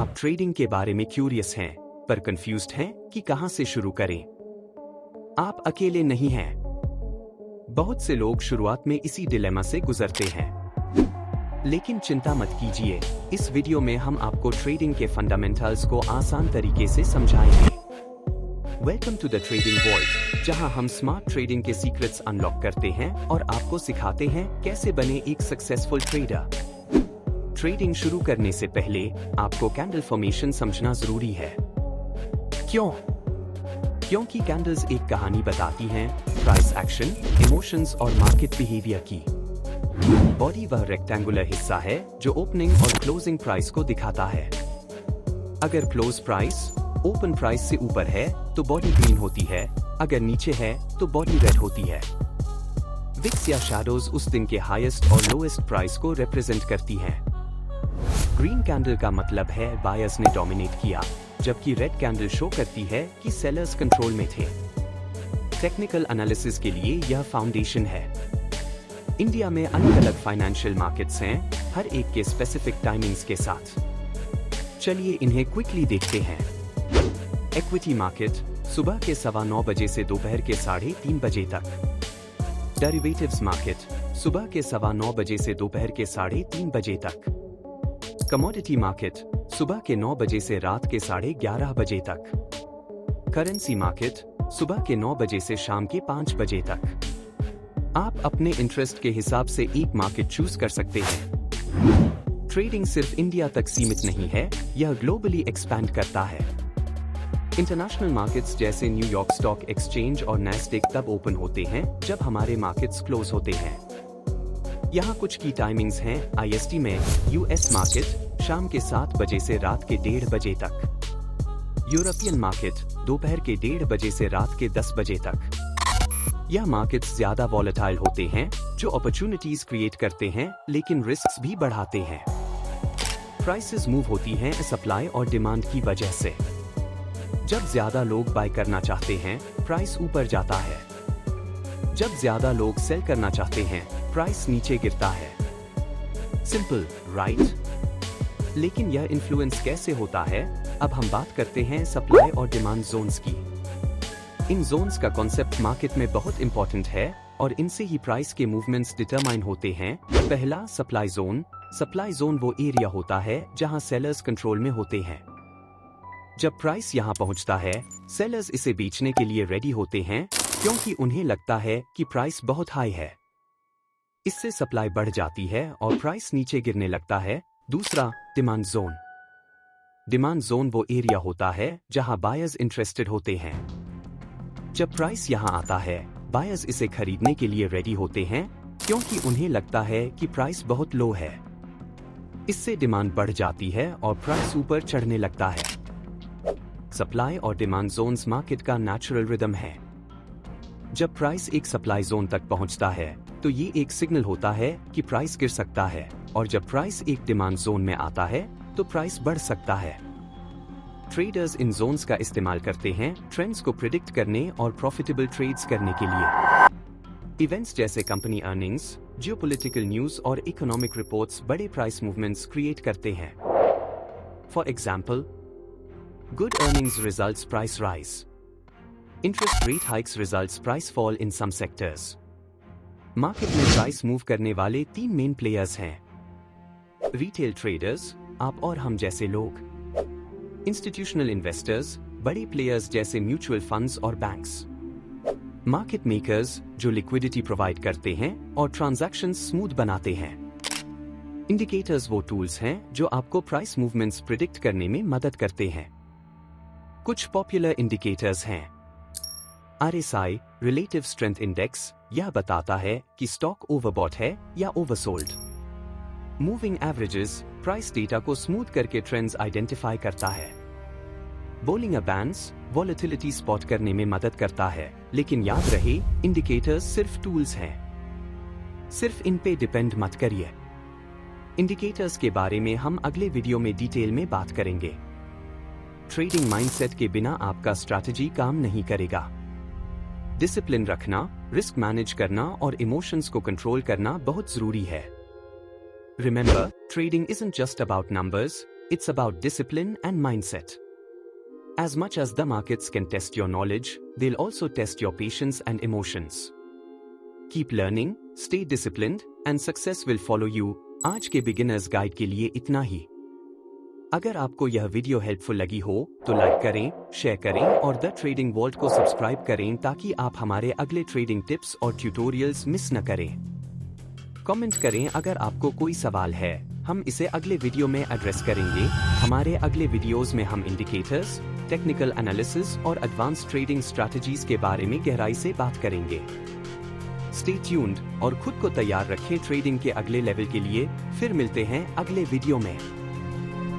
आप ट्रेडिंग के बारे में क्यूरियस हैं पर कंफ्यूज्ड हैं कि कहां से शुरू करें? आप अकेले नहीं हैं। बहुत से लोग शुरुआत में इसी डिलेमा से गुजरते हैं। लेकिन चिंता मत कीजिए, इस वीडियो में हम आपको ट्रेडिंग के फंडामेंटल्स को आसान तरीके से समझाएंगे। Welcome to the trading world, जहां हम स्मार्ट ट्रेडिंग के सीक्रेट्स अनलॉक करते हैं और आपको सिखाते हैं कैसे बने एक सक्सेसफुल ट्रेडर। ट्रेडिंग शुरू करने से पहले आपको कैंडल फॉर्मेशन समझना जरूरी है। क्यों? क्योंकि कैंडल्स एक कहानी बताती हैं, प्राइस एक्शन, इमोशंस और मार्केट बिहेवियर की। बॉडी वह रेक्टेंगुलर हिस्सा है जो ओपनिंग और क्लोजिंग प्राइस को दिखाता है। अगर क्लोज प्राइस ओपन प्राइस से ऊपर है तो बॉडी ग्रीन होती है, अगर नीचे है तो बॉडी रेड होती है। विक्स या शैडोज उस दिन के हाईएस्ट और लोएस्ट प्राइस को रिप्रेजेंट करती हैं। ग्रीन कैंडल का मतलब है बायर्स ने डोमिनेट किया, जबकि रेड कैंडल शो करती है कि सेलर्स कंट्रोल में थे। टेक्निकल एनालिसिस के लिए यह फाउंडेशन है। इंडिया में अलग अलग फाइनेंशियल मार्केट्स हैं, हर एक के स्पेसिफिक टाइमिंग्स के साथ। चलिए इन्हें क्विकली देखते हैं। इक्विटी मार्केट सुबह के 9:15 बजे से दोपहर के 3:30 बजे तक। डेरिवेटिव्स मार्केट सुबह के 9:15 बजे से दोपहर के 3:30 बजे तक। कमोडिटी मार्केट सुबह के 9 बजे से रात के 11:30 बजे तक। करेंसी मार्केट सुबह के 9 बजे से शाम के 5 बजे तक। आप अपने इंटरेस्ट के हिसाब से एक मार्केट चूज कर सकते हैं। ट्रेडिंग सिर्फ इंडिया तक सीमित नहीं है, यह ग्लोबली एक्सपैंड करता है। इंटरनेशनल मार्केट्स जैसे न्यूयॉर्क स्टॉक एक्सचेंज और नैस्डैक तब ओपन होते हैं जब हमारे मार्केट्स क्लोज होते हैं। यहाँ कुछ की टाइमिंग्स हैं। IST में US मार्केट शाम के 7 बजे से रात के 1:30 बजे तक। यूरोपियन मार्केट दोपहर के 1:30 बजे से रात के 10 बजे तक। यह मार्केट्स ज्यादा वॉलेटाइल होते हैं, जो अपॉर्चुनिटीज क्रिएट करते हैं लेकिन रिस्क्स भी बढ़ाते हैं। प्राइसेस मूव होती हैं सप्लाई और डिमांड की वजह से। जब ज्यादा लोग बाय करना चाहते हैं, प्राइस ऊपर जाता है। जब ज्यादा लोग सेल करना चाहते हैं, प्राइस नीचे गिरता है। Simple, right? लेकिन यह इन्फ्लुएंस कैसे होता है? अब हम बात करते हैं सप्लाई और डिमांड जोन्स की। इन जोन्स का कॉन्सेप्ट मार्केट में बहुत इंपॉर्टेंट है और इनसे ही प्राइस के मूवमेंट्स डिटरमाइन होते हैं। पहला, सप्लाई जोन। सप्लाई जोन वो एरिया होता है जहां सेलर्स कंट्रोल में होते हैं। जब प्राइस यहां पहुंचता है, सेलर्स इसे बेचने के लिए रेडी होते हैं क्योंकि उन्हें लगता है कि प्राइस बहुत हाई है। इससे सप्लाई बढ़ जाती है और प्राइस नीचे गिरने लगता है। दूसरा, डिमांड जोन। डिमांड जोन वो एरिया होता है जहां बायर्स इंटरेस्टेड होते हैं। जब प्राइस यहां आता है, बायर्स इसे खरीदने के लिए रेडी होते हैं क्योंकि उन्हें लगता है कि प्राइस बहुत लो है। इससे डिमांड बढ़ जाती है और प्राइस ऊपर चढ़ने लगता है। सप्लाई और डिमांड जोन्स मार्केट का नेचुरल रिदम है। जब प्राइस एक सप्लाई जोन तक पहुंचता है तो ये एक सिग्नल होता है कि प्राइस गिर सकता है, और जब प्राइस एक डिमांड जोन में आता है तो प्राइस बढ़ सकता है। ट्रेडर्स इन जोन्स का इस्तेमाल करते हैं ट्रेंड्स को प्रिडिक्ट करने और प्रॉफिटेबल ट्रेड्स करने के लिए। इवेंट्स जैसे कंपनी अर्निंग्स, जियोपॉलिटिकल न्यूज और इकोनॉमिक रिपोर्ट्स बड़े प्राइस मूवमेंट्स क्रिएट करते हैं। For example, good earnings results price rise. Interest rate hikes results price fall in some sectors. Market में प्राइस मूव करने वाले 3 मेन प्लेयर्स हैं। Retail traders, आप और हम जैसे लोग। इंस्टीट्यूशनल इन्वेस्टर्स, बड़े प्लेयर्स जैसे म्यूचुअल फंड्स और बैंक्स। मार्केट मेकर्स, जो लिक्विडिटी प्रोवाइड करते हैं और ट्रांजैक्शंस स्मूथ बनाते हैं। इंडिकेटर्स वो टूल्स हैं जो आपको प्राइस मूवमेंट्स प्रिडिक्ट करने में मदद करते हैं। कुछ पॉपुलर इंडिकेटर्स हैं। RSI रिलेटिव स्ट्रेंथ इंडेक्स, यह बताता है कि स्टॉक ओवरबॉट है या oversold. Moving averages, price data को स्मूथ करके ट्रेंड्स आइडेंटिफाई करता है। बोलिंगर बैंड्स, वॉलेटिलिटी स्पॉट करने में मदद करता है, लेकिन याद रहे, इंडिकेटर्स सिर्फ टूल्स हैं। सिर्फ इन पे डिपेंड मत करिए। इंडिकेटर्स के बारे में हम अगले वीडियो में डिटेल में बात करेंगे। ट्रेडिंग माइंडसेट के बिना आपका स्ट्रैटेजी काम नहीं करेगा। डिसिप्लिन रखना, रिस्क मैनेज करना और इमोशंस को कंट्रोल करना बहुत जरूरी है। Remember, trading isn't just about numbers, It's about discipline and mindset. As much as the markets can test your knowledge, they'll also test your patience and emotions. Keep learning, stay disciplined, and success will follow you. आज के beginners guide के लिए इतना ही। अगर आपको यह video helpful लगी हो तो लाइक करें, शेयर करें और द ट्रेडिंग वर्ल्ड को सब्सक्राइब करें ताकि आप हमारे अगले ट्रेडिंग टिप्स और ट्यूटोरियल्स मिस न करें। कमेंट करें अगर आपको कोई सवाल है, हम इसे अगले वीडियो में एड्रेस करेंगे। हमारे अगले वीडियोस में हम इंडिकेटर्स, टेक्निकल एनालिसिस और एडवांस ट्रेडिंग स्ट्रैटेजीज के बारे में गहराई से बात करेंगे। स्टे ट्यून्ड और खुद को तैयार रखें ट्रेडिंग के अगले लेवल के लिए। फिर मिलते हैं अगले वीडियो में।